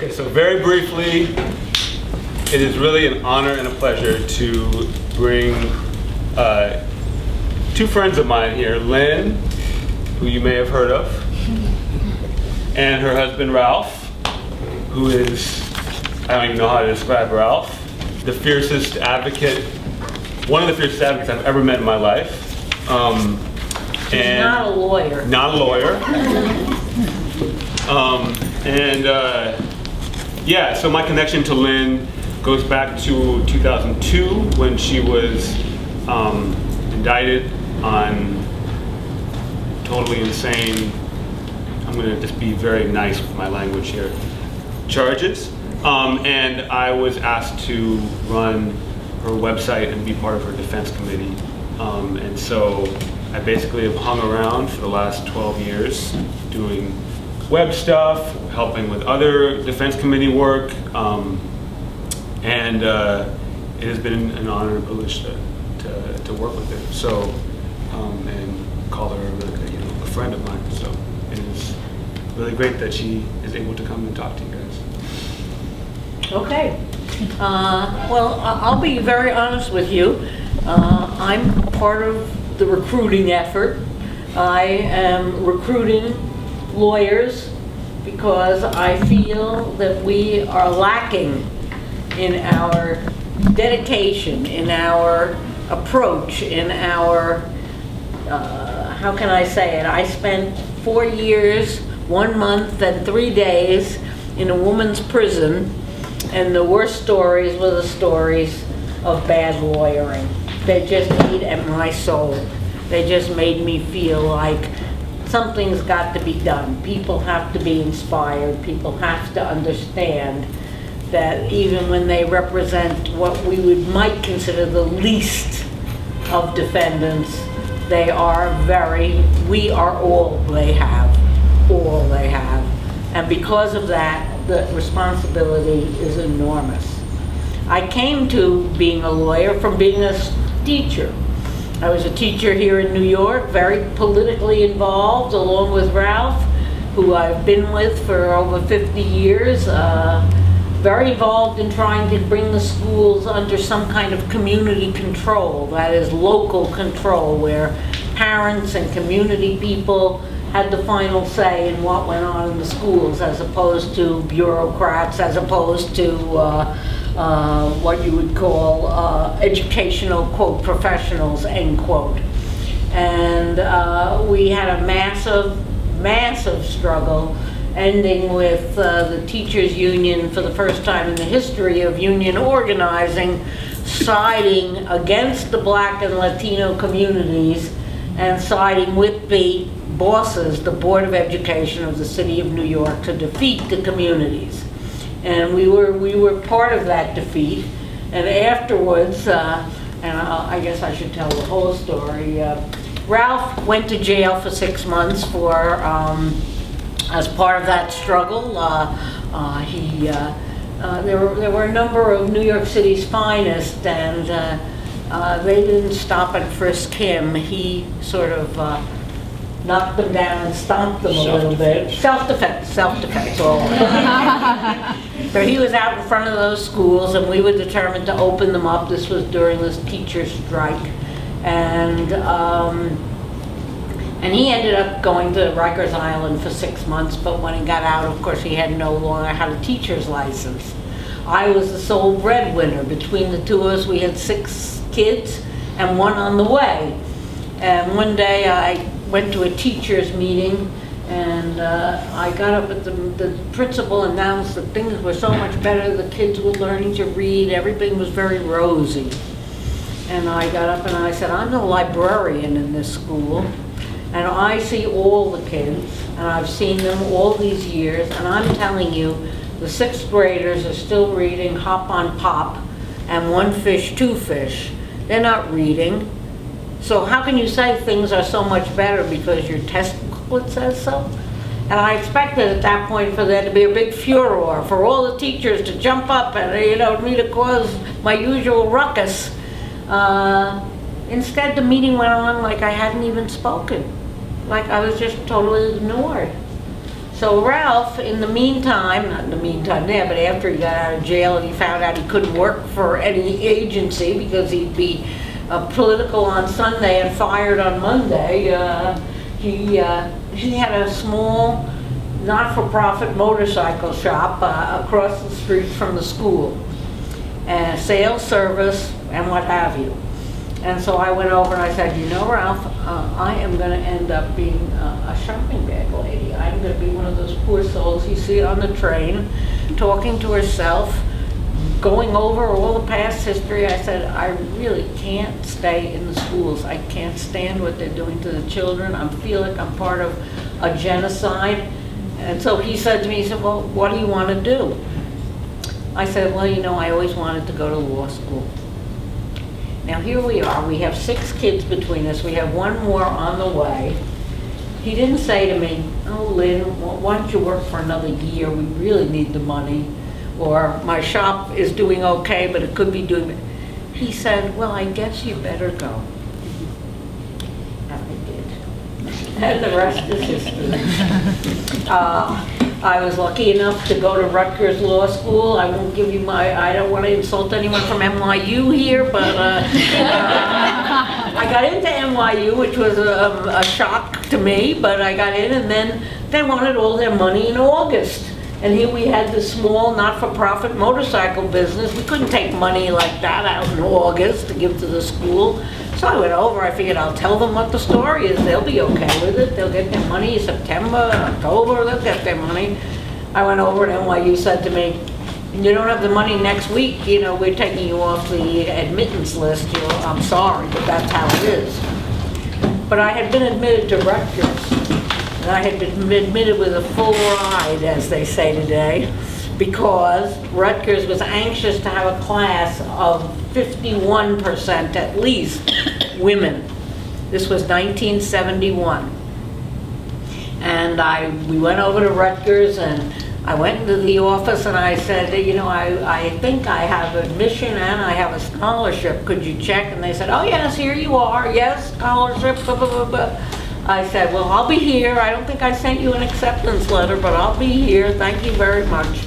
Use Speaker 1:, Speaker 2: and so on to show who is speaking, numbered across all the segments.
Speaker 1: Okay, so very briefly, it is really an honor and a pleasure to bring two friends of mine here, Lynne, who you may have heard of, and her husband Ralph, who is, I don't even know how to describe Ralph, the fiercest advocate, one of the fiercest advocates I've ever met in my life.
Speaker 2: He's not a lawyer.
Speaker 1: Not a lawyer. Yeah, so my connection to Lynne goes back to 2002 when she was indicted on totally insane, I'm going to just be very nice with my language here, charges. And I was asked to run her website and be part of her defense committee. And so I basically have hung around for the last 12 years doing web stuff, helping with other defense committee work, and it has been an honor and privilege to work with her. So, and call her a friend of mine. So it is really great that she is able to come and talk to you guys.
Speaker 2: Okay. Well, I'll be very honest with you. I'm part of the recruiting effort. I am recruiting lawyers because I feel that we are lacking in our dedication, in our approach, in our, how can I say it? I spent 4 years, 1 month, and 3 days in a woman's prison, and the worst stories were the stories of bad lawyering. They just ate at my soul. They just made me feel like something's got to be done. People have to be inspired. People have to understand that even when they represent what might consider the least of defendants, we are all they have. And because of that, the responsibility is enormous. I came to being a lawyer from being a teacher. I was a teacher here in New York, very politically involved, along with Ralph, who I've been with for over 50 years, very involved in trying to bring the schools under some kind of community control, that is local control, where parents and community people had the final say in what went on in the schools, as opposed to bureaucrats, as opposed to what you would call educational, quote, professionals, end quote. And we had a massive struggle, ending with the teachers' union, for the first time in the history of union organizing, siding against the Black and Latino communities and siding with the bosses, the Board of Education of the City of New York, to defeat the communities. And we were part of that defeat. And afterwards, and I guess I should tell the whole story, Ralph went to jail for 6 months for as part of that struggle. There were a number of New York City's finest, and they didn't stop and frisk him. He sort of knocked them down and stomped them a little bit. Self-defense, all right. So he was out in front of those schools, and we were determined to open them up. This was during this teacher strike. And he ended up going to Rikers Island for 6 months, but when he got out, of course, he had no longer had a teacher's license. I was the sole breadwinner. Between the two of us, we had 6 kids and 1 on the way. And one day I went to a teacher's meeting, and I got up at the principal announced that things were so much better, the kids were learning to read, everything was very rosy. And I got up and I said, I'm the librarian in this school, and I see all the kids, and I've seen them all these years, and I'm telling you, the 6th graders are still reading Hop on Pop and One Fish, Two Fish. They're not reading. So how can you say things are so much better because your test booklet says so? And I expected at that point for there to be a big furor, for all the teachers to jump up and, me to cause my usual ruckus. Instead, the meeting went on like I hadn't even spoken, like I was just totally ignored. So Ralph, in the meantime, not in the meantime there, but after he got out of jail and he found out he couldn't work for any agency because he'd be political on Sunday and fired on Monday, he had a small not-for-profit motorcycle shop across the street from the school, and sales, service, and what have you. And so I went over and I said, you know, Ralph, I am going to end up being a shopping bag lady. I'm going to be one of those poor souls you see on the train, talking to herself, going over all the past history. I said, I really can't stay in the schools. I can't stand what they're doing to the children. I feel like I'm part of a genocide. And so he said to me, he said, well, what do you want to do? I said, well, you know, I always wanted to go to law school. Now here we are, we have 6 kids between us, we have 1 more on the way. He didn't say to me, oh Lynn, why don't you work for another year, we really need the money. Or my shop is doing okay, but it could be doing, he said, well, I guess you better go. And I did. And the rest is history. I was lucky enough to go to Rutgers Law School. I won't give you I don't want to insult anyone from NYU here, but I got into NYU, which was a shock to me, but I got in, and then they wanted all their money in August. And here we had this small, not-for-profit motorcycle business. We couldn't take money like that out in August to give to the school. So I went over, I figured I'll tell them what the story is. They'll be okay with it. They'll get their money in September, October, they'll get their money. I went over and NYU said to me, you don't have the money next week, you know, we're taking you off the admittance list. You know, I'm sorry, but that's how it is. But I had been admitted to Rutgers, and I had been admitted with a full ride, as they say today, because Rutgers was anxious to have a class of 51% at least women. This was 1971. And we went over to Rutgers, and I went into the office and I said, you know, I think I have admission and I have a scholarship. Could you check? And they said, oh yes, here you are. Yes, scholarship, blah, blah, blah, blah. I said, well, I'll be here. I don't think I sent you an acceptance letter, but I'll be here. Thank you very much.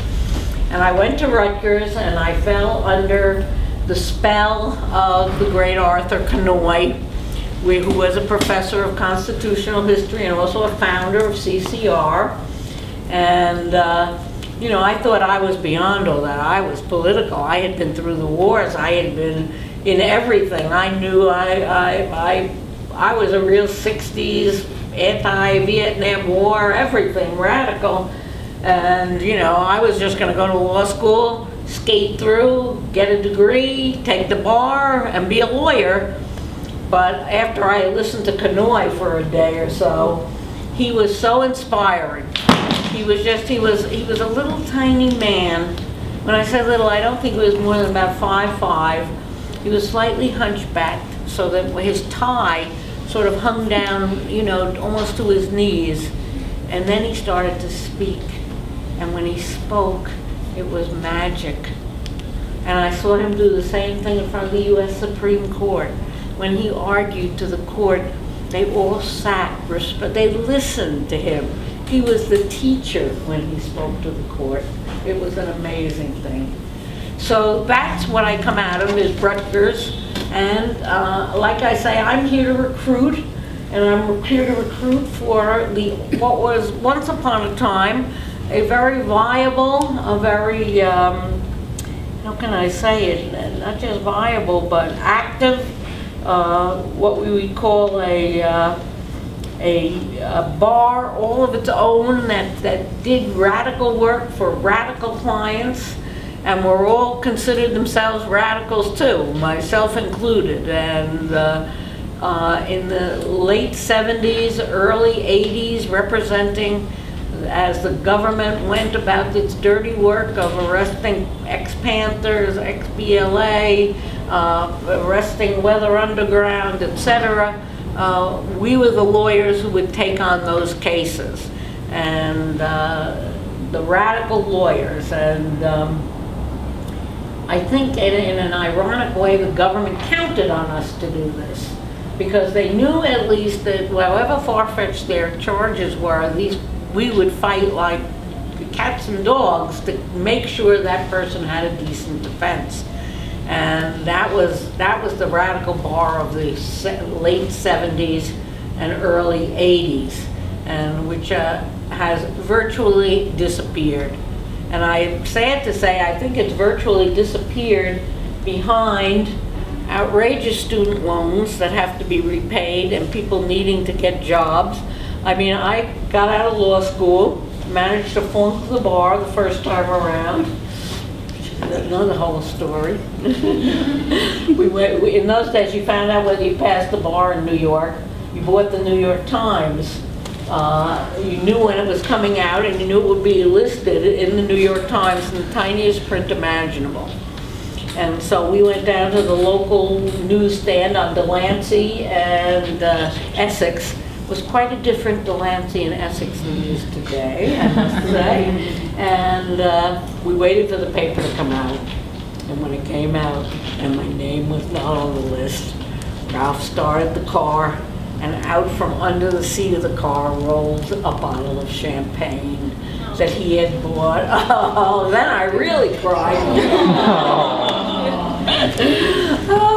Speaker 2: And I went to Rutgers, and I fell under the spell of the great Arthur Kanoy, who was a professor of constitutional history and also a founder of CCR. And, you know, I thought I was beyond all that. I was political. I had been through the wars. I had been in everything. I knew I was a real 60s, anti-Vietnam War, everything, radical. And, you know, I was just going to go to law school, skate through, get a degree, take the bar, and be a lawyer. But after I listened to Kanoy for a day or so, he was so inspiring. He was a little tiny man. When I say little, I don't think he was more than about 5'5". He was slightly hunchbacked, so that his tie sort of hung down, you know, almost to his knees. And then he started to speak. And when he spoke, it was magic. And I saw him do the same thing in front of the U.S. Supreme Court. When he argued to the court, they all sat, they listened to him. He was the teacher when he spoke to the court. It was an amazing thing. So that's what I come out of, is Rutgers. And like I say, I'm here to recruit, and I'm here to recruit for what was once upon a time a very viable, a very, how can I say it, not just viable, but active, what we would call a bar all of its own that did radical work for radical clients, and were all considered themselves radicals too, myself included. And in the late 70s, early 80s, representing, as the government went about its dirty work of arresting ex-Panthers, ex-BLA, arresting Weather Underground, etc., we were the lawyers who would take on those cases, and the radical lawyers. And I think in an ironic way, the government counted on us to do this, because they knew at least that however far-fetched their charges were, these we would fight like cats and dogs to make sure that person had a decent defense. And that was the radical bar of the late 70s and early 80s, and which has virtually disappeared. And I'm sad to say, I think it's virtually disappeared behind outrageous student loans that have to be repaid and people needing to get jobs. I mean, I got out of law school, managed to flunk the bar the first time around. Another whole story. In those days, you found out whether you passed the bar in New York. You bought the New York Times. You knew when it was coming out, and you knew it would be listed in the New York Times in the tiniest print imaginable. And so we went down to the local newsstand on Delancey and Essex. It was quite a different Delancey and Essex than it is today, I must say. And we waited for the paper to come out. And when it came out, and my name was not on the list, Ralph started the car, and out from under the seat of the car rolled a bottle of champagne that he had bought. Oh, then I really cried. Oh,